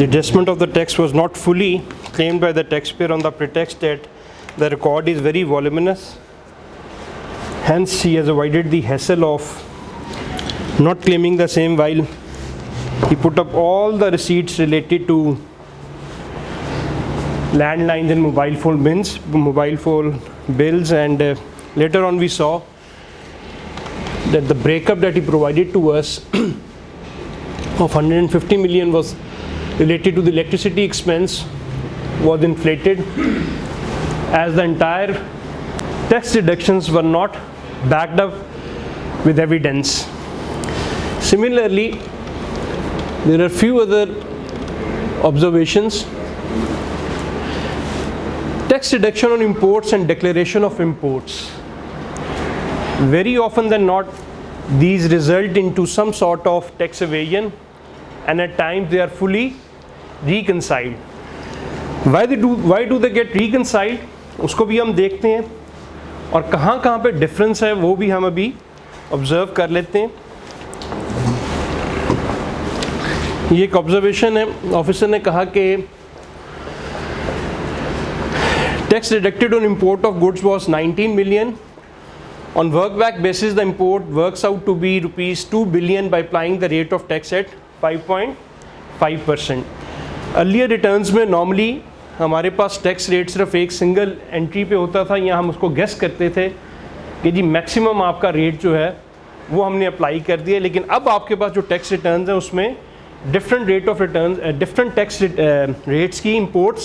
The adjustment of the text was not fully claimed by the taxpayer on the pretext that the record is very voluminous. Hence, he has avoided the hassle of not claiming the same while he put up all the receipts related to landlines and mobile phone bills, and later on we saw that the breakup that he provided to us of 150 million was related to the electricity expense was inflated, as the entire tax deductions were not backed up with evidence. Similarly, there are few other observations. Tax deduction on imports and declaration of imports. Very often than not, these result into some sort of tax evasion, and at times they are fully reconciled. Why do they get reconciled? उसको भी हम देखते हैं, और कहाँ कहाँ पे difference है वो भी हम अभी ऑब्जर्व कर लेते हैं. ये एक ऑब्जर्वेशन है. ऑफिसर ने कहा कि tax deducted on import of goods was 19 million. On work back basis, the import works out to be rupees 2 billion by applying the rate of tax at 5.5%. Earlier returns में normally हमारे पास tax rate सिर्फ एक single entry पे होता था, या हम उसको गेस करते थे कि जी मैक्सिमम आपका रेट जो है वो हमने अप्लाई कर दिया. लेकिन अब आपके पास जो टैक्स रिटर्न्स हैं उसमें different rate of returns, different tax rates की इंपोर्ट्स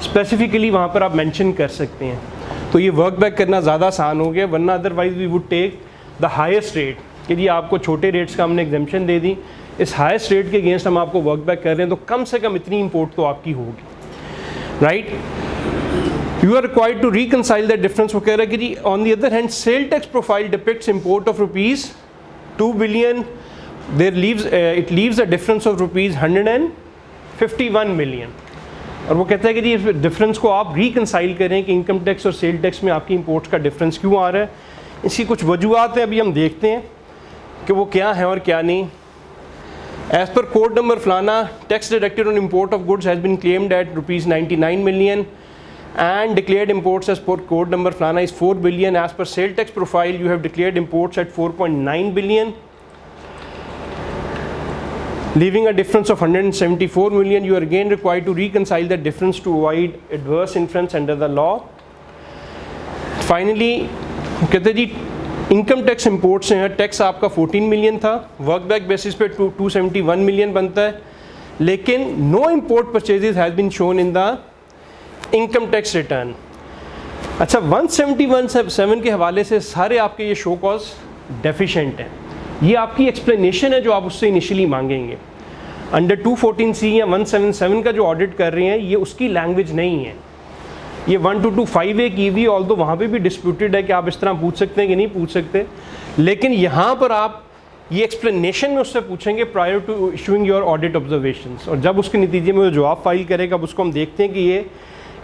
स्पेसिफिकली वहाँ पर आप मेंशन कर सकते हैं. तो ये वर्क बैक करना ज़्यादा आसान हो गया, वरना otherwise we would take the highest rate कि जी आपको छोटे रेट्स का हमने एग्जेम्पशन दे दी, इस हाईएस्ट रेट के अगेंस्ट हम आपको वर्क बैक कर रहे हैं, तो कम से कम इतनी इंपोर्ट तो आपकी होगी, right. You are required to reconcile that difference. वो कह रहा है कि जी on the other hand sale tax profile depicts import of rupees 2 billion, it leaves a difference of rupees 151 million. और वो कहता है कि जी इस डिफरेंस को आप रिकनसाइल करें कि इनकम टैक्स और सेल टैक्स में आपकी इंपोर्ट्स का डिफरेंस क्यों आ रहा है. इसकी कुछ वजूहत हैं, अभी हम देखते हैं कि वो क्या है और क्या नहीं. एज पर कोड नंबर फलाना, tax deducted on import of goods has been claimed at rupees 99 million and declared imports as per code number फलाना is 4 billion. As per sale tax profile, you have declared imports at 4.9 billion. Leaving a difference of 174 million, you are again required to reconcile that difference to avoid adverse inference under the law. Finally, कहते जी income tax import से है, tax आपका 14 million था, work back basis पे 271 million बनता है, लेकिन no import purchases has been shown in the income tax return. अच्छा, 171(7) के हवाले से सारे आपके ये शो कॉज डेफिशिएंट हैं. ये आपकी एक्सप्लेनेशन है जो आप उससे इनिशियली मांगेंगे. अंडर 214C या 177 का जो ऑडिट कर रहे हैं ये उसकी लैंग्वेज नहीं है, ये 1225A की भी, ऑल्दो वहाँ पे भी डिस्प्यूटेड है कि आप इस तरह पूछ सकते हैं कि नहीं पूछ सकते, लेकिन यहाँ पर आप ये एक्सप्लेनेशन में उससे पूछेंगे prior to issuing your audit observations. और जब उसके नतीजे में वो जवाब फाइल करेगा, अब उसको हम देखते हैं कि ये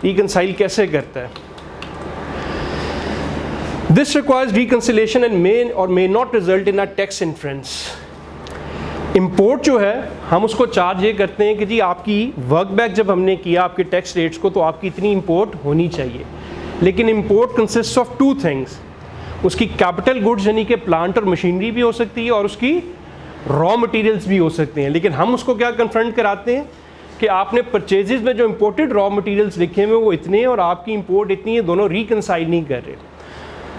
रिकनसाइल कैसे करता है. This requires reconciliation and may or may not result in a tax inference. Import जो है हम उसको चार्ज ये करते हैं कि जी आपकी वर्क बैक जब हमने किया आपके टैक्स रेट्स को, तो आपकी इतनी इंपोर्ट होनी चाहिए. लेकिन इंपोर्ट कंसिस्ट ऑफ 2 थिंग्स. उसकी कैपिटल गुड्स यानी कि प्लांट और मशीनरी भी हो सकती है, और उसकी रॉ मटेरियल्स भी हो सकते हैं. लेकिन हम उसको क्या कन्फ्रंट कराते हैं कि आपने परचेजेस में जो इंपोर्टेड रॉ मटेरियल्स लिखे हुए वो इतने हैं और आपकी इंपोर्ट इतनी है, दोनों रिकनसाइल नहीं कर रहे.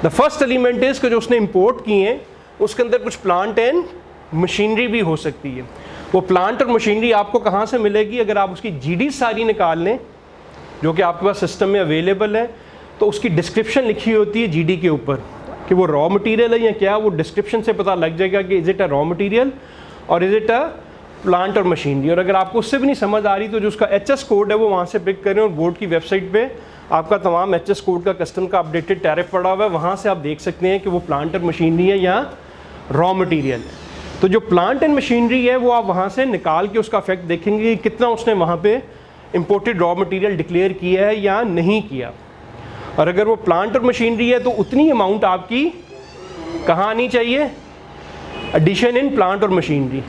द फर्स्ट एलिमेंट इज कि जो उसने इंपोर्ट किए हैं उसके अंदर कुछ प्लांट एंड मशीनरी भी हो सकती है. वो प्लांट और मशीनरी आपको कहाँ से मिलेगी? अगर आप उसकी जीडी सारी निकाल लें जो कि आपके पास सिस्टम में अवेलेबल है, तो उसकी डिस्क्रिप्शन लिखी होती है जीडी के ऊपर कि वो रॉ मटेरियल है या क्या. वो डिस्क्रिप्शन से पता लग जाएगा कि is it a raw material और इज़ इट अ प्लांट और मशीनरी. और अगर आपको उससे भी नहीं समझ आ रही तो जो उसका एचएस कोड है वो वहाँ से पिक करें, और बोर्ड की वेबसाइट पे आपका तमाम एचएस कोड का कस्टम का अपडेटेड टैरिफ पड़ा हुआ है, वहाँ से आप देख सकते हैं कि वो प्लांट और मशीनरी है या रॉ मटेरियल. तो जो प्लांट एंड मशीनरी है वो आप वहाँ से निकाल के उसका इफेक्ट देखेंगे कि कितना उसने वहाँ पे इंपोर्टेड रॉ मटेरियल डिक्लेयर किया है या नहीं किया. और अगर वो प्लांट और मशीनरी है तो उतनी अमाउंट आपकी कहाँ आनी चाहिए? एडिशन इन प्लांट और मशीनरी.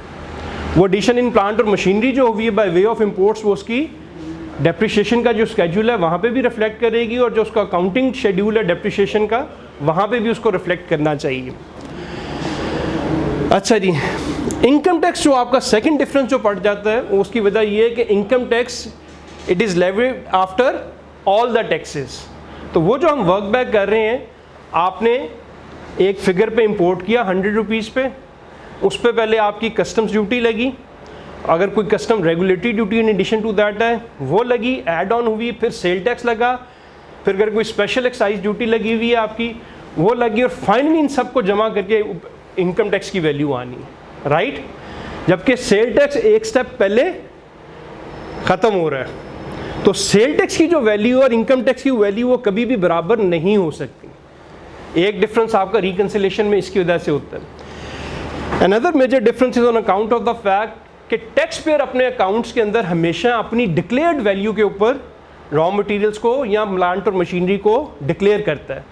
वो एडिशन इन प्लांट और मशीनरी जो हुई है बाय वे ऑफ इंपोर्ट्स, वो उसकी डेप्रिसिएशन का जो स्केड्यूल है वहाँ पे भी रिफ्लेक्ट करेगी, और जो उसका अकाउंटिंग शेड्यूल है डेप्रिसिएशन का वहाँ पे भी उसको रिफ्लेक्ट करना चाहिए। अच्छा जी, इनकम टैक्स जो आपका सेकंड डिफरेंस जो पड़ जाता है उसकी वजह ये है कि income tax it is levied after all the taxes. तो वो जो हम वर्क बैक कर रहे हैं, आपने एक फिगर पे इंपोर्ट किया 100 रुपीज़ पे, उस पर पहले आपकी कस्टम्स ड्यूटी लगी, अगर कोई custom regulatory duty in addition to that है वो लगी, ऐड ऑन हुई, फिर सेल टैक्स लगा, फिर अगर कोई स्पेशल एक्साइज ड्यूटी लगी हुई है आपकी वो लगी, और फाइनली इन सबको जमा करके इनकम टैक्स की वैल्यू आनी है, राइट। जबकि सेल टैक्स एक स्टेप पहले ख़त्म हो रहा है। तो सेल टैक्स की जो वैल्यू और इनकम टैक्स की वैल्यू वो कभी भी बराबर नहीं हो सकती। एक डिफरेंस आपका रिकंसिलेशन में इसकी वजह से होता है। Another major difference is on account of the fact कि टैक्स पेयर अपने अकाउंट्स के अंदर हमेशा अपनी डिक्लेयर्ड वैल्यू के ऊपर रॉ मटेरियल्स को या प्लांट और मशीनरी को डिक्लेयर करता है।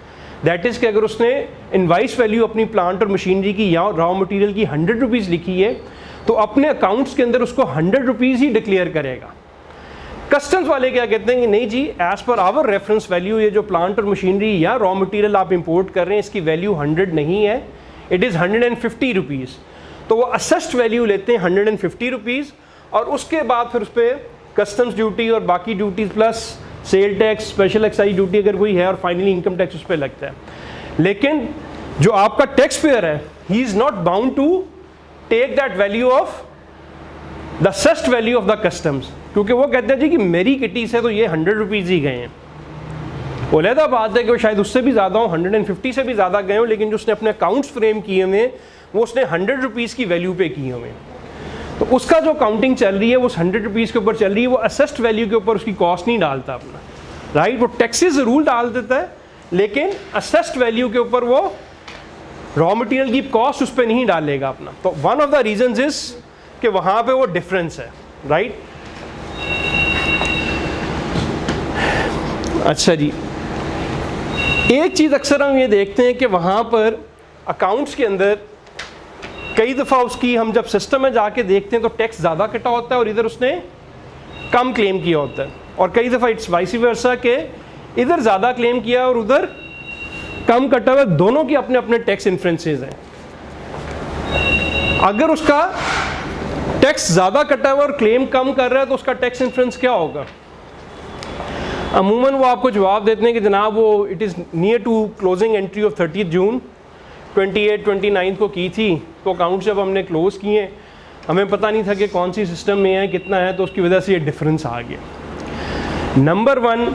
दैट इज़ कि अगर उसने इनवाइस वैल्यू अपनी प्लांट और मशीनरी की या रॉ मटेरियल की 100 रुपीज़ लिखी है तो अपने अकाउंट्स के अंदर उसको 100 रुपीज़ ही डिक्लेयर करेगा। कस्टम्स वाले क्या कहते हैं कि नहीं जी, as per our reference value ये जो प्लांट और मशीनरी या रॉ मटेरियल आप इंपोर्ट कर रहे हैं इसकी वैल्यू 100 नहीं है, इट इज़ 150 रुपीज़। तो वो असेस्ड वैल्यू लेते हैं 150 रुपीज़, और उसके बाद फिर उस पर कस्टम्स ड्यूटी और बाकी duties plus sale tax, special excise duty अगर कोई है, और फाइनली इनकम टैक्स उस पर लगता है। लेकिन जो आपका टैक्स पेयर है he is not bound to take that value of the assessed value of the customs, क्योंकि वो कहते हैं जी कि मेरी किटी से तो ये 100 रुपीज़ ही गए हैं। वो अलहदा बात है कि वो शायद उससे भी ज़्यादा हो, 150 से भी ज़्यादा गए हो, लेकिन जो उसने अपने अकाउंट्स फ्रेम किए हुए वो उसने 100 रुपीज़ की वैल्यू पे किए हुए। तो उसका जो काउंटिंग चल रही है वो 100 रुपीज़ के ऊपर चल रही है, वो असेस्ड वैल्यू के ऊपर उसकी कॉस्ट नहीं डालता अपना, राइट। वो टैक्सेस ज़रूर डाल देता है लेकिन असेस्ड वैल्यू के ऊपर वो रॉ मटेरियल की कॉस्ट उस पर नहीं डालेगा अपना। तो one of the reasons is कि वहाँ पे वो डिफरेंस है, राइट। अच्छा जी, एक चीज़ अक्सर हम ये देखते हैं कि वहाँ पर अकाउंट्स के अंदर कई दफ़ा उसकी हम जब सिस्टम में जाके देखते हैं तो टैक्स ज़्यादा कटा होता है और इधर उसने कम क्लेम किया होता है, और कई दफ़ा इट्स वाइस वर्सा के इधर ज़्यादा क्लेम किया और उधर कम कटा हुआ। दोनों की अपने अपने टैक्स इन्फ्लुएंसेस हैं। अगर उसका टैक्स ज़्यादा कटा हुआ और क्लेम कम कर रहा है तो उसका टैक्स इन्फ्लुएंस क्या होगा? अमूमन वो आपको जवाब देते हैं कि जनाब वो it is near to closing entry of 30 June 28-29 को की थी, तो अकाउंट जब हमने क्लोज़ किए हमें पता नहीं था कि कौन सी सिस्टम में है कितना है, तो उसकी वजह से ये डिफरेंस आ गया। Number 1,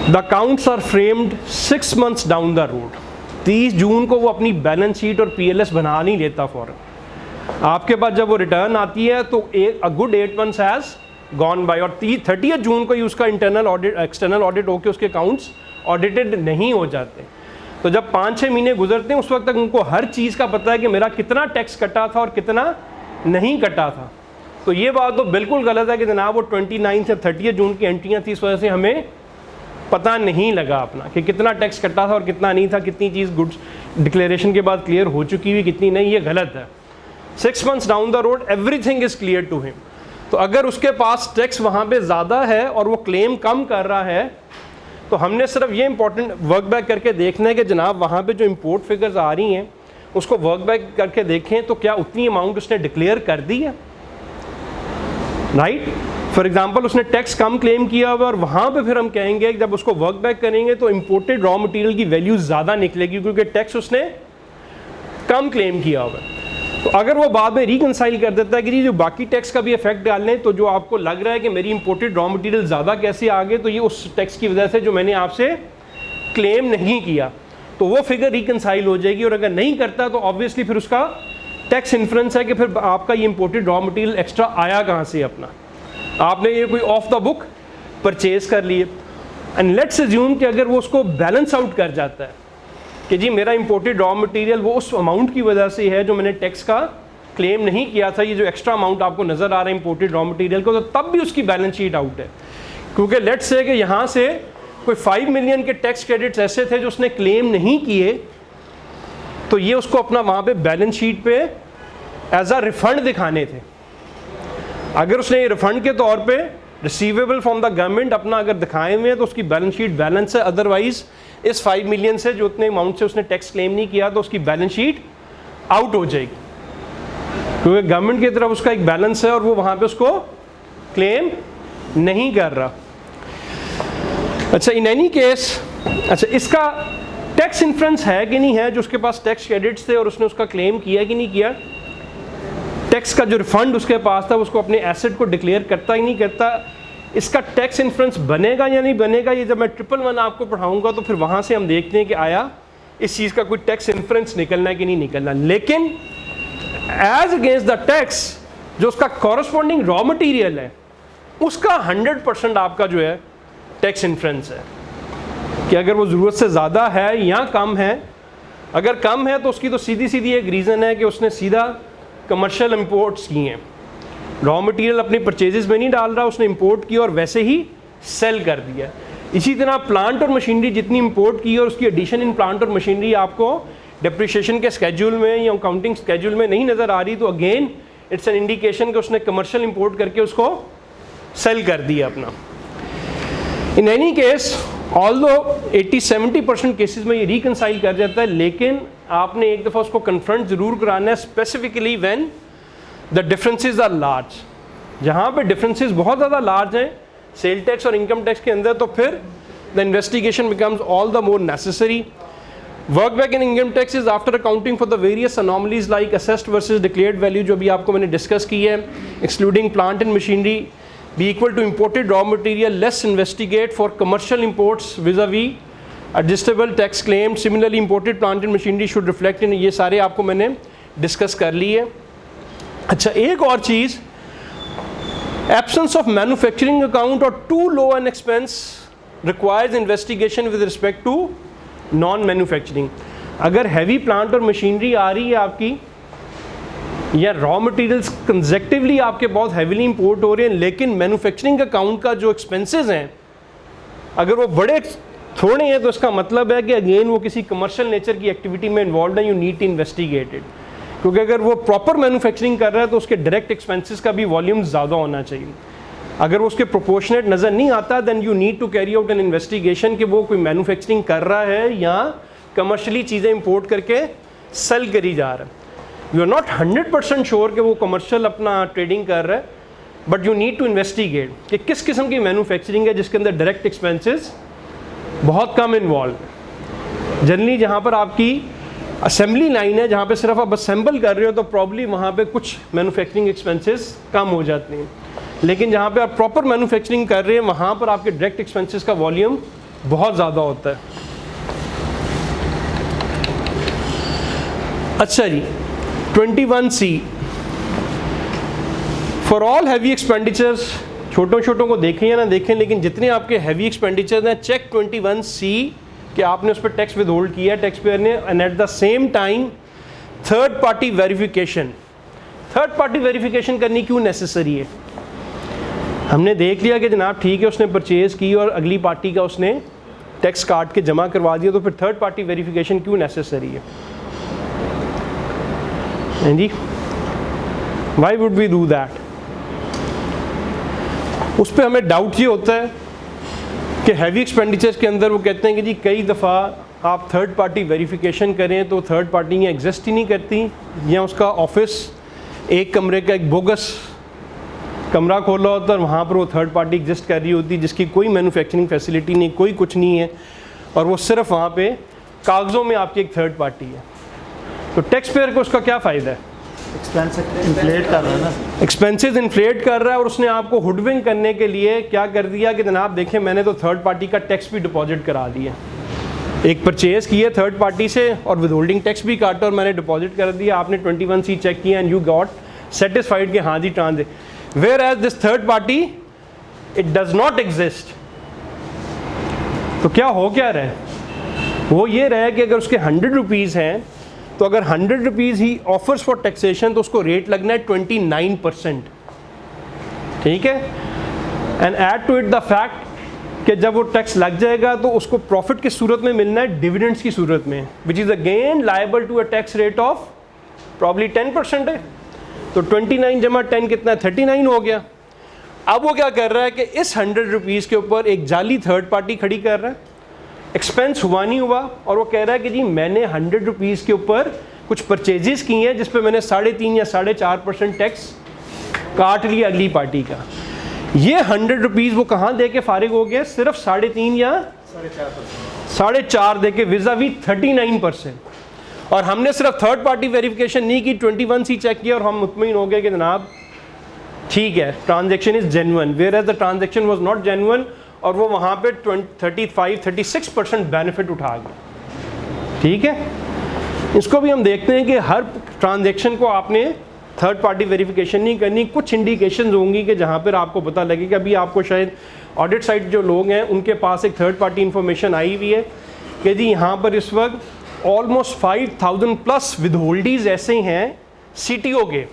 the accounts are framed 6 months down the road. 30 जून को वो अपनी बैलेंस शीट और PLS बना नहीं लेता फ़ौरन। आपके पास जब वो रिटर्न आती है तो a good 8 months has gone by, और 30 जून को ही उसका इंटरनल ऑडिट एक्सटर्नल ऑडिट होकर उसके अकाउंट्स ऑडिटेड नहीं हो जाते। तो जब 5-6 महीने गुजरते हैं उस वक्त तक उनको हर चीज़ का पता है कि मेरा कितना टैक्स कटा था और कितना नहीं कटा था। तो ये बात तो बिल्कुल गलत है कि जनाब वो 29 से 30 जून की एंट्रियाँ थी, इस वजह से हमें पता नहीं लगा अपना कि कितना टैक्स कटा था और कितना नहीं था, कितनी चीज़ गुड्स डिक्लेरेशन के बाद क्लियर हो चुकी हुई, कितनी नहीं, ये गलत है। 6 months down the road everything is clear to him. तो अगर उसके पास टैक्स वहाँ पे ज़्यादा है और वो क्लेम कम कर रहा है तो हमने सिर्फ ये इंपॉर्टेंट वर्क बैक करके देखना है कि जनाब वहाँ पे जो इंपोर्ट फिगर्स आ रही हैं उसको वर्क बैक करके देखें तो क्या उतनी अमाउंट उसने डिक्लेयर कर दी है, राइट। फॉर एग्जांपल उसने टैक्स कम क्लेम किया हुआ और वहाँ पे फिर हम कहेंगे जब उसको वर्क बैक करेंगे तो इंपोर्टेड रॉ मटेरियल की वैल्यू ज़्यादा निकलेगी क्योंकि टैक्स उसने कम क्लेम किया हुआ है। तो अगर वो बाद में रिकंसाइल कर देता है कि जी जो बाकी टैक्स का भी इफेक्ट डाल लें, तो जो आपको लग रहा है कि मेरी इंपोर्टेड रॉ मटेरियल ज़्यादा कैसे आ गए, तो ये उस टैक्स की वजह से जो मैंने आपसे क्लेम नहीं किया, तो वो फिगर रिकंसाइल हो जाएगी। और अगर नहीं करता तो ऑब्वियसली फिर उसका टैक्स इन्फ्लुएंस है कि फिर आपका ये इंपोर्टेड रॉ मटेरियल एक्स्ट्रा आया कहाँ से, अपना आपने ये कोई ऑफ द बुक परचेज कर लिए। एंड लेट्स अज्यूम कि अगर वो उसको बैलेंस आउट कर जाता है कि जी मेरा इंपोर्टेड रॉ मटेरियल वो उस अमाउंट की वजह से है जो मैंने टैक्स का क्लेम नहीं किया था, ये जो एक्स्ट्रा अमाउंट आपको नज़र आ रहा है इंपोर्टेड रॉ मटेरियल को, तो तब भी उसकी बैलेंस शीट आउट है। क्योंकि लेट्स से कि यहाँ से कोई 5 मिलियन के टैक्स क्रेडिट्स ऐसे थे जो उसने क्लेम नहीं किए, तो ये उसको अपना वहाँ पे बैलेंस शीट पे एज अ रिफंड दिखाने थे। अगर उसने रिफंड के तौर पे रिसीवेबल फ्रॉम द गवर्नमेंट अपना अगर दिखाए हुए हैं तो उसकी बैलेंस शीट बैलेंस है, अदरवाइज इस 5 मिलियन से जो उतने अमाउंट से उसने टैक्स क्लेम नहीं किया तो उसकी बैलेंस शीट आउट हो जाएगी, क्योंकि गवर्नमेंट की तरफ उसका एक बैलेंस है और वो वहाँ पे उसको क्लेम नहीं कर रहा। अच्छा, इन एनी केस, अच्छा इसका टैक्स इन्फ्रेंस है कि नहीं है, जो उसके पास टैक्स क्रेडिट्स थे और उसने उसका क्लेम किया कि नहीं किया, टैक्स का जो रिफंड उसके पास था उसको अपने एसेट को डिक्लेयर करता ही नहीं करता, इसका टैक्स इन्फ्रेंस बनेगा या नहीं बनेगा, ये जब मैं 111 आपको पढ़ाऊंगा तो फिर वहाँ से हम देखते हैं कि आया इस चीज़ का कोई टैक्स इन्फ्रेंस निकलना है कि नहीं निकलना। लेकिन एज अगेंस्ट द टैक्स जो उसका कॉरस्पॉन्डिंग रॉ मटेरियल है उसका 100% आपका जो है टैक्स इन्फ्रेंस है कि अगर वो ज़रूरत से ज़्यादा है या कम है। अगर कम है तो उसकी तो सीधी सीधी एक रीज़न है कि उसने सीधा कमर्शियल इंपोर्ट्स किए हैं, रॉ मटेरियल अपने परचेजेस में नहीं डाल रहा, उसने इंपोर्ट किया और वैसे ही सेल कर दिया। इसी तरह प्लांट और मशीनरी जितनी इंपोर्ट की और उसकी एडिशन इन प्लांट और मशीनरी आपको डिप्रिसिएशन के स्केड्यूल में या अकाउंटिंग स्केड्यूल में नहीं नज़र आ रही, तो अगेन इट्स एन इंडिकेशन कि उसने कमर्शियल इंपोर्ट करके उसको सेल कर दिया अपना। In any case although 80-70% cases में ये रिकंसाइल कर जाता है, लेकिन आपने एक दफ़ा उसको कन्फ्रंट ज़रूर कराना है, specifically when the differences are large. जहाँ पे डिफरेंसेस बहुत ज़्यादा लार्ज हैं सेल टैक्स और इनकम टैक्स के अंदर, तो फिर the investigation becomes all the more necessary. Work back in income tax is after accounting for the various anomalies like assessed versus declared value, जो भी आपको मैंने डिस्कस की है, excluding plant and machinery be equal to imported raw material, less investigate for commercial imports vis-a-vis adjustable tax claim, similarly imported plant and machinery should reflect in, ये सारे आपको मैंने डिस्कस कर लिए। अच्छा, एक और चीज़, absence of manufacturing account or too low an expense requires investigation with respect to non manufacturing। अगर हैवी प्लांट और मशीनरी आ रही है आपकी या रॉ मटेरियल्स कंसेक्टिवली आपके बहुत हैवीली इंपोर्ट हो रहे हैं, लेकिन मैन्युफैक्चरिंग अकाउंट का जो एक्सपेंसेस हैं अगर वो बड़े थोड़े हैं, तो इसका मतलब है कि अगेन वो किसी कमर्शियल नेचर की एक्टिविटी में इन्वॉल्व है, you need to investigate it. क्योंकि अगर वो प्रॉपर मैन्युफैक्चरिंग कर रहा है तो उसके डायरेक्ट एक्सपेंसेस का भी वॉल्यूम ज़्यादा होना चाहिए। अगर वो उसके प्रोपोर्शनेट नज़र नहीं आता, then you need to carry out an investigation कि वो कोई मैन्युफैक्चरिंग कर रहा है या कमर्शियली चीज़ें इंपोर्ट करके सेल करी जा रहा है। यू आर नॉट 100% श्योर कि वो कमर्शियल अपना ट्रेडिंग कर रहा है, but you need to investigate कि किस किस्म की मैन्युफैक्चरिंग है जिसके अंदर डायरेक्ट एक्सपेंसेस बहुत कम इन्वॉल्व है। जनरली जहाँ पर आपकी असेंबली लाइन है, जहाँ पे सिर्फ आप असेंबल कर रहे हो, तो प्रॉब्ली वहाँ पे कुछ मैन्युफैक्चरिंग एक्सपेंसेस कम हो जाते हैं, लेकिन जहाँ पे आप प्रॉपर मैन्युफैक्चरिंग कर रहे हैं वहाँ पर आपके डायरेक्ट एक्सपेंसेस का वॉल्यूम बहुत ज़्यादा होता है। अच्छा जी, 21C for all heavy expenditures, छोटों को देखें या ना देखें, लेकिन जितने आपके हैवी एक्सपेंडिचर्स हैं, चेक 21C कि आपने उस पर टैक्स विद होल्ड किया टैक्स पेयर ने, and at the same time third party verification. Third party verification करनी क्यों नेसेसरी है? हमने देख लिया कि जनाब ठीक है उसने परचेज़ की और अगली पार्टी का उसने टैक्स काट के जमा करवा दिया, तो फिर थर्ड पार्टी वेरिफिकेशन क्यों नेसेसरी है? जी, why would we do that? उस पर हमें डाउट ये होता है कि हैवी एक्सपेंडिचर्स के अंदर वो कहते हैं कि जी कई दफ़ा आप थर्ड पार्टी वेरिफिकेशन करें तो थर्ड पार्टी यहाँ एग्जिस्ट ही नहीं करती, या उसका ऑफिस एक कमरे का एक बोगस कमरा खोला होता है और वहाँ पर वो थर्ड पार्टी एग्जिस्ट कर रही होती जिसकी कोई मैन्युफैक्चरिंग फैसिलिटी नहीं, कोई कुछ नहीं है, और वो सिर्फ वहाँ पे कागज़ों में आपकी एक थर्ड पार्टी है। तो टैक्स पेयर को उसका क्या फ़ायदा है? इन्फ्लेट कर रहा है ना, एक्सपेंसेस इन्फ्लेट कर रहा है, और उसने आपको हुडविंग करने के लिए क्या कर दिया कि जनाब देखें मैंने तो थर्ड पार्टी का टैक्स भी डिपॉजिट करा दिया, एक परचेज़ की है थर्ड पार्टी से और विद होल्डिंग टैक्स भी काटा और मैंने डिपॉजिट कर दिया, आपने 21C चेक किया एंड यू गॉट सेटिस्फाइड कि हाँ जी ट्रांजे, whereas this third party it does not exist. तो क्या हो क्या रहा है? वो ये रहा है कि अगर उसके 100 रुपीज़ हैं तो अगर 100 rupees he offers for taxation तो उसको रेट लगना है 29%, ठीक है। And add to it the fact कि जब वो टैक्स लग जाएगा तो उसको प्रॉफिट की सूरत में मिलना है डिविडेंड्स की सूरत में, which is again liable to a tax rate of probably 10% है। तो 29 जमा 10 कितना है, 39 हो गया। अब वो क्या कर रहा है कि इस 100 रुपीज़ के ऊपर एक जाली थर्ड पार्टी खड़ी कर रहा है, एक्सपेंस हुआ नहीं हुआ, और वो कह रहा है कि जी मैंने 100 रुपीज़ के ऊपर कुछ परचेजेस की हैं जिस पे मैंने 3.5 या 4.5% टैक्स काट लिया अगली पार्टी का। ये 100 रुपीज़ वो कहाँ दे के फारिग हो गया, सिर्फ 3.5 या 4.5 दे के विज़ावी 39%। और हमने सिर्फ थर्ड पार्टी वेरिफिकेशन नहीं की, 21C चेक किया और हम मुतमईन हो गए कि जनाब ठीक है, transaction is genuine, whereas the transaction was not genuine, और वो वहाँ पे 35-36% बेनिफिट उठा गया। ठीक है, इसको भी हम देखते हैं कि हर ट्रांजेक्शन को आपने थर्ड पार्टी वेरिफिकेशन नहीं करनी। कुछ इंडिकेशंस होंगी कि जहाँ पर आपको पता लगे कि अभी आपको शायद ऑडिट साइट जो लोग हैं उनके पास एक थर्ड पार्टी इंफॉर्मेशन आई हुई है कि जी यहाँ पर इस वक्त ऑलमोस्ट 5000 प्लस विदहोल्डीज ऐसे हैं CTO के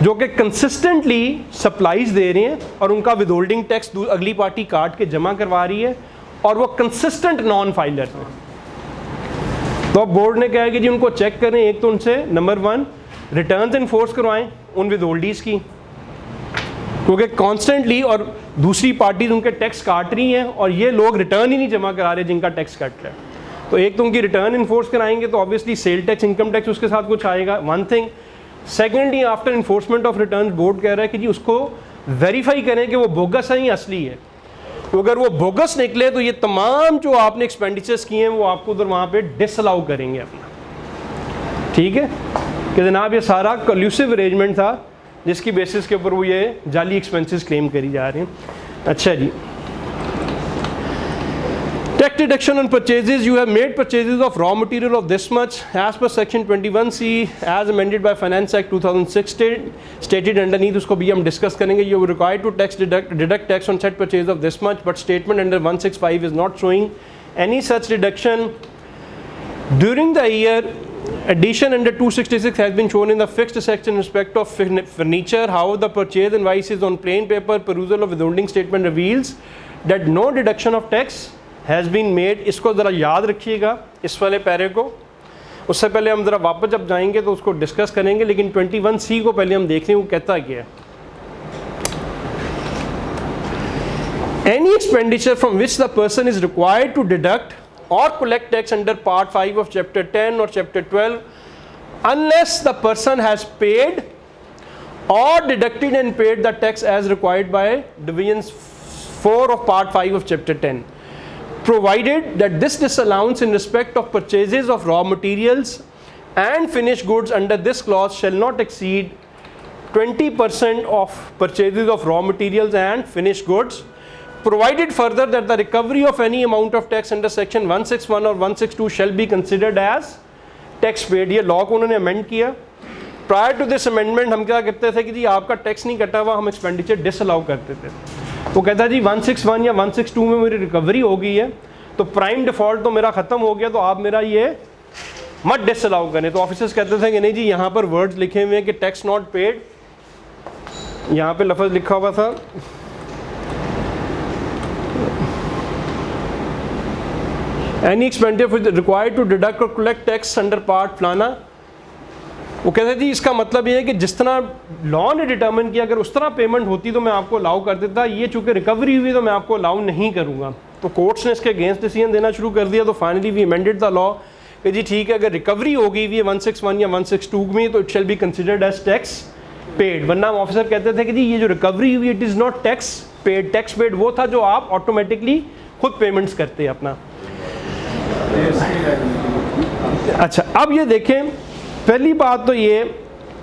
जो कि कंसिस्टेंटली सप्लाईज दे रहे हैं और उनका विदहोल्डिंग टैक्स अगली पार्टी काट के जमा करवा रही है, और वो कंसिस्टेंट नॉन फाइलर हैं। तो अब बोर्ड ने कहा है कि जी उनको चेक करें, एक तो उनसे नंबर 1 रिटर्न्स इन्फोर्स करवाएं उन विदहोल्डीज़ की, क्योंकि कॉन्स्टेंटली और दूसरी पार्टीज उनके टैक्स काट रही हैं और ये लोग रिटर्न ही नहीं जमा करा रहे जिनका टैक्स कट रहा है। तो एक तो उनकी रिटर्न इन्फोर्स कराएंगे तो obviously sale tax, income tax उसके साथ कुछ आएगा, one thing. Secondly after enforcement of return board कह रहा है कि जी उसको वेरीफाई करें कि वो बोगस है या असली है। तो अगर वो बोगस निकले तो ये तमाम जो आपने एक्सपेंडिचर्स किए हैं वो आपको उधर वहाँ पे डिसअलाउ करेंगे अपना। ठीक है कि जनाब ये सारा कल्यूसिव अरेंजमेंट था जिसकी बेसिस के ऊपर वो ये जाली एक्सपेंसेस क्लेम करी जा रहे हैं। अच्छा जी, tax deduction on purchases, you have made purchases of raw material of this much as per section 21C as amended by Finance Act 2006 stated underneath, उसको भी हम डिस्कस करेंगे। You are required to deduct tax on said purchase of this much, but statement under 165 is not showing any such deduction during the year. Addition under 266 has been shown in the fixed section in respect of furniture. However, the purchase invoice is on plain paper. Perusal of withholding statement reveals that no deduction of tax has been made. इसको ज़रा याद रखिएगा इस वाले पैरे को। उससे पहले हम ज़रा वापस जब जाएंगे तो उसको डिस्कस करेंगे, लेकिन 21C को पहले हम देख लें वो कहता क्या है। Any expenditure from which the person is required to deduct or collect tax under Part 5 of Chapter 10 or Chapter 12 unless the person has paid or deducted and paid the tax as required by Division 4 of Part 5 of Chapter 10, provided that this disallowance in respect of purchases of raw materials and finished goods under this clause shall not exceed 20% of purchases of raw materials and finished goods, provided further that the recovery of any amount of tax under section 161 or 162 shall be considered as tax paid। ये law को उन्होंने amend किया। Prior to this amendment हम क्या करते थे कि जी आपका टैक्स नहीं कटा हुआ, हम एक्सपेंडिचर डिसअलाउ करते थे। वो कहता है जी 161 या 162 में मेरी रिकवरी हो गई है तो प्राइम डिफ़ॉल्ट तो मेरा ख़त्म हो गया, तो आप मेरा ये मत डिसअलाउ करें। तो ऑफिसर्स कहते थे कि नहीं जी यहाँ पर वर्ड्स लिखे हुए हैं कि टैक्स नॉट पेड, यहाँ पे लफ्ज़ लिखा हुआ था any expenditure required to deduct और कलेक्ट टैक्स अंडर पार्ट फलाना। वो कहते जी इसका मतलब ये है कि जिस तरह लॉ ने डिटर्मिन किया अगर उस तरह पेमेंट होती तो मैं आपको अलाउ कर देता, ये चूँकि रिकवरी हुई तो मैं आपको अलाउ नहीं करूँगा। तो कोर्ट्स ने इसके अगेंस्ट डिसीजन देना शुरू कर दिया। तो finally we amended the law कि जी ठीक है, अगर रिकवरी हो गई हुई है 161 या 162 में तो it shall be considered as tax paid. वरना हम ऑफिसर कहते थे कि जी ये जो रिकवरी हुई it is not tax paid. Tax paid वो था जो आप ऑटोमेटिकली खुद पेमेंट्स करते हैं अपना। अच्छा, अब ये देखें, पहली बात तो ये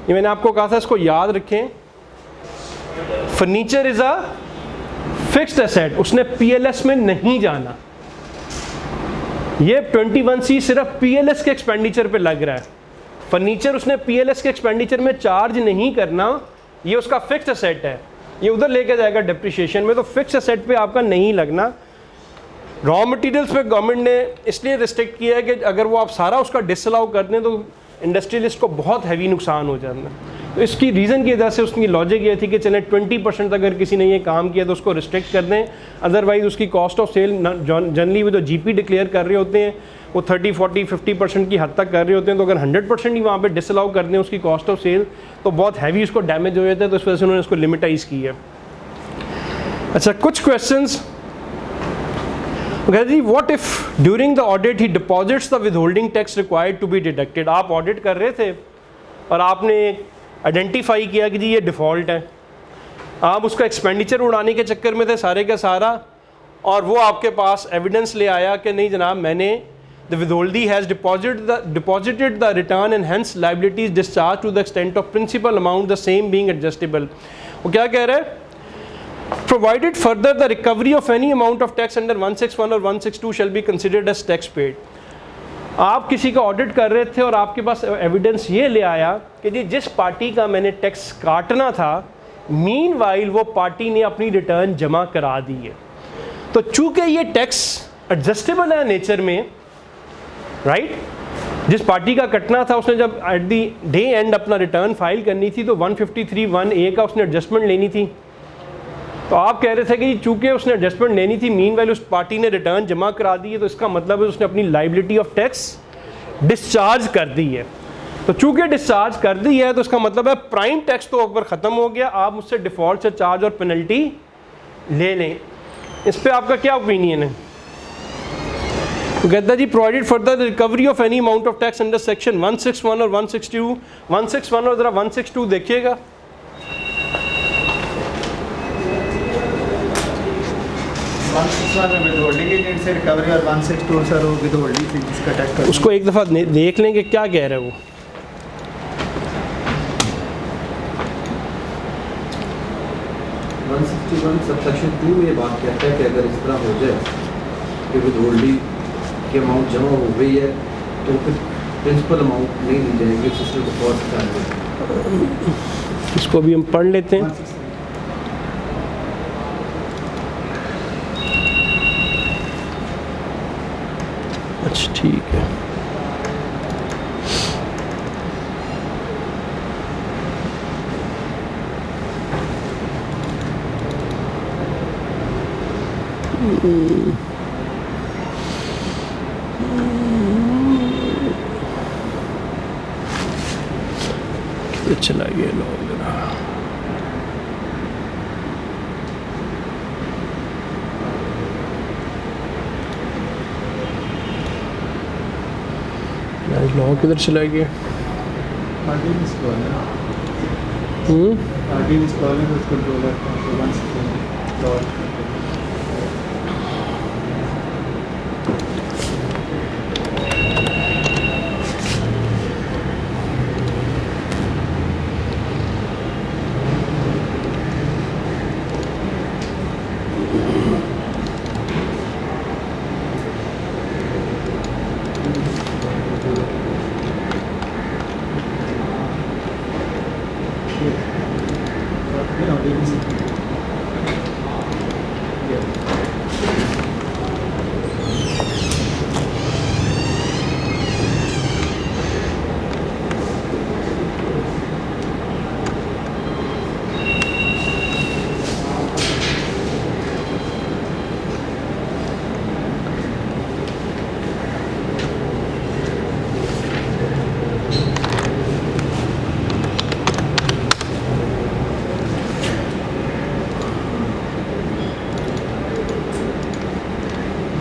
मैंने आपको कहा था इसको याद रखें, furniture is a fixed asset, उसने पीएलएस में नहीं जाना। ये 21C सिर्फ पीएलएस के एक्सपेंडिचर पे लग रहा है। फर्नीचर उसने पीएलएस के एक्सपेंडिचर में चार्ज नहीं करना, ये उसका फिक्स्ड एसेट है, ये उधर लेके जाएगा डिप्रिशिएशन में, तो फिक्स्ड एसेट पे आपका नहीं लगना। रॉ मटेरियल्स पे गवर्नमेंट ने इसलिए रिस्ट्रिक्ट किया है कि अगर वो आप सारा उसका डिसअलाउ कर दें तो इंडस्ट्रियलिस्ट को बहुत हैवी नुकसान हो जाता है। तो इसकी रीज़न की वजह से उसकी लॉजिक ये थी कि चलें 20% अगर किसी ने ये काम किया तो उसको रिस्ट्रिक्ट कर दें, अदरवाइज़ उसकी कॉस्ट ऑफ सेल जनरली वो जो जीपी डिक्लेयर कर रहे होते हैं वो 30, 40, 50% की हद तक कर रहे होते हैं, तो अगर 100% ही वहाँ पे डिसअलाउ कर दें उसकी कॉस्ट ऑफ सेल तो बहुत हैवी उसको डैमेज हो जाता है, तो इस वजह से उन्होंने उसको लिमिटाइज़ की है। अच्छा, कुछ क्वेश्चंस जी, what if during the audit he deposits the withholding tax required to be deducted. आप ऑडिट कर रहे थे और आपने आइडेंटिफाई किया कि जी ये डिफ़ॉल्ट है, आप उसका एक्सपेंडिचर उड़ाने के चक्कर में थे सारे का सारा, और वो आपके पास एविडेंस ले आया कि नहीं जनाब मैंने the withholdee has deposited the return and hence liabilities discharge to the extent of principal amount the same being adjustable. वो क्या कह रहा है, provided further the recovery of any amount of tax under 161 or 162 shall be considered as tax paid। आप किसी का audit कर रहे थे और आपके पास एविडेंस ये ले आया कि जी जिस पार्टी का मैंने टैक्स काटना था मीनवाइल वो पार्टी ने अपनी रिटर्न जमा करा दी है, तो चूंकि ये टैक्स एडजस्टेबल है नेचर में, राइट, जिस पार्टी का कटना था उसने जब एट दी डे एंड अपना रिटर्न फाइल करनी थी तो 153(1)(a) का उसने एडजस्टमेंट लेनी थी। तो आप कह रहे थे कि चूंकि उसने एडजस्टमेंट लेनी थी, मीनवाइल उस पार्टी ने रिटर्न जमा करा दी है, तो इसका मतलब है उसने अपनी लाइबिलिटी ऑफ टैक्स डिस्चार्ज कर दी है। तो चूंकि डिस्चार्ज कर दी है तो इसका मतलब है प्राइम टैक्स तो ऊपर ख़त्म हो गया, आप मुझसे डिफ़ॉल्ट से चार्ज और पेनल्टी ले लें। इस पर आपका क्या ओपिनियन है? तो कहता है जी provided further recovery of any amount of tax under section 161 और 162। 161 और ज़रा 162 देखिएगा। 161 में विदहोल्डिंग एजेंट से रिकवरी और 162 सर वो विदहोल्डिंग फीस का टैक्स कर उसको एक दफ़ा देख लेंगे क्या कह रहा है वो। सबसेक्शन 2 ये बात कहता है कि अगर इस तरह हो जाए कि विदहोल्डिंग की अमाउंट जमा हो गई है तो फिर प्रिंसिपल अमाउंट नहीं दी जाएगी, सिस्टम को कॉस्ट चार्ज। इसको भी हम पढ़ लेते हैं। अच्छा ठीक है, चला गया लोग लॉ किधर चला गया?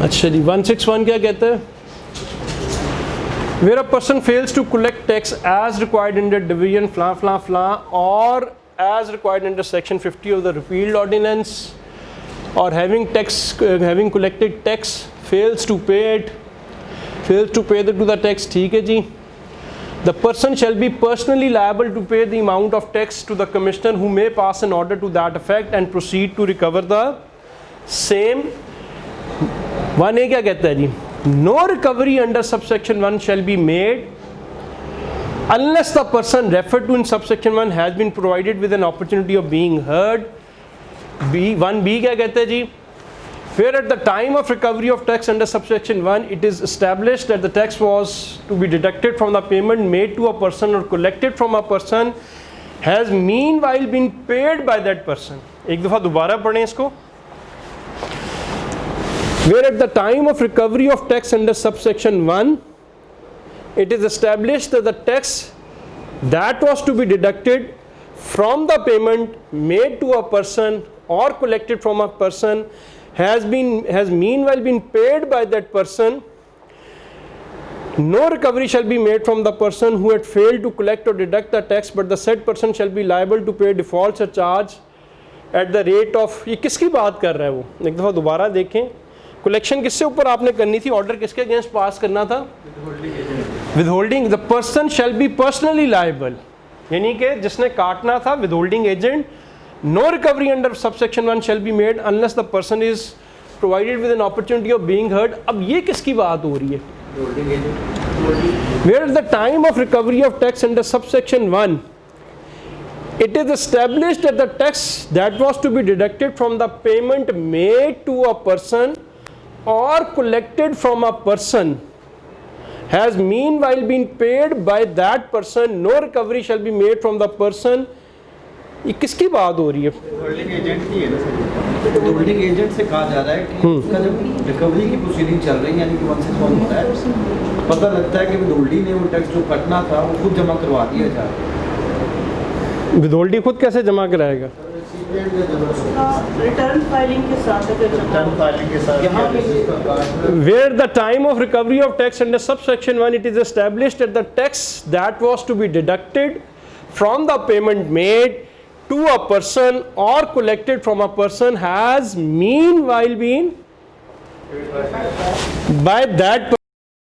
अच्छा जी 161 क्या कहता है? Where a person fails to collect tax as required under division fla fla fla or as required under section 50 of the repealed ordinance, or having collected tax fails to pay the tax, ठीक है जी। The person shall be personally liable to pay the amount of tax to the commissioner who may pass an order to that effect and proceed to recover the same। 1A क्या कहता है जी? No recovery under subsection 1 shall be made unless the person referred to in subsection 1 has been provided with an opportunity of being heard। 1B क्या कहता है जी? Where at the time of recovery of tax under subsection 1 it is established that the tax was to be deducted from the payment made to a person or collected from a person has meanwhile been paid by that person. एक दफ़ा दोबारा पढ़ें इसको। Where at the time of recovery of tax under subsection 1, it is established that the tax that was to be deducted from the payment made to a person or collected from a person has meanwhile been paid by that person. No recovery shall be made from the person who had failed to collect or deduct the tax, but the said person shall be liable to pay default surcharge at the rate of। ये किसकी बात कर रहा है वो? एक दफ़ा दोबारा देखें। कलेक्शन किससे ऊपर आपने करनी थी? ऑर्डर किसके अगेंस्ट पास करना था? Withholding. The person shall be personally liable, यानी कि जिसने काटना था withholding agent. No recovery under subsection 1 shall be made unless the person is provided with an opportunity of being heard. अब ये किसकी बात हो रही है? Where is the time of recovery of tax under subsection 1, it is established that the tax that was to be deducted from the payment made to a person or collected from a person has meanwhile been paid by that person. No recovery shall be made from the person। ये किसकी बात हो रही है? Holding agent की है ना sir. Holding agent से कहा जा रहा है कि उसका जब रिकवरी की प्रोसीडिंग चल रही है, यानी कि 161 होता है, पता लगता है कि विदहोल्डी ने वो टैक्स जो कटना था वो खुद जमा करवा दिया जा रहा है। विदहोल्डी खुद कैसे जमा कराएगा? रिटर्न फाइलिंग के साथ रिटर्न फाइलिंग के साथ यहाँ पे Where the time of recovery of tax under subsection 1, it is established that the tax that was to be deducted from the payment made to a person or collected from a person has meanwhile been by that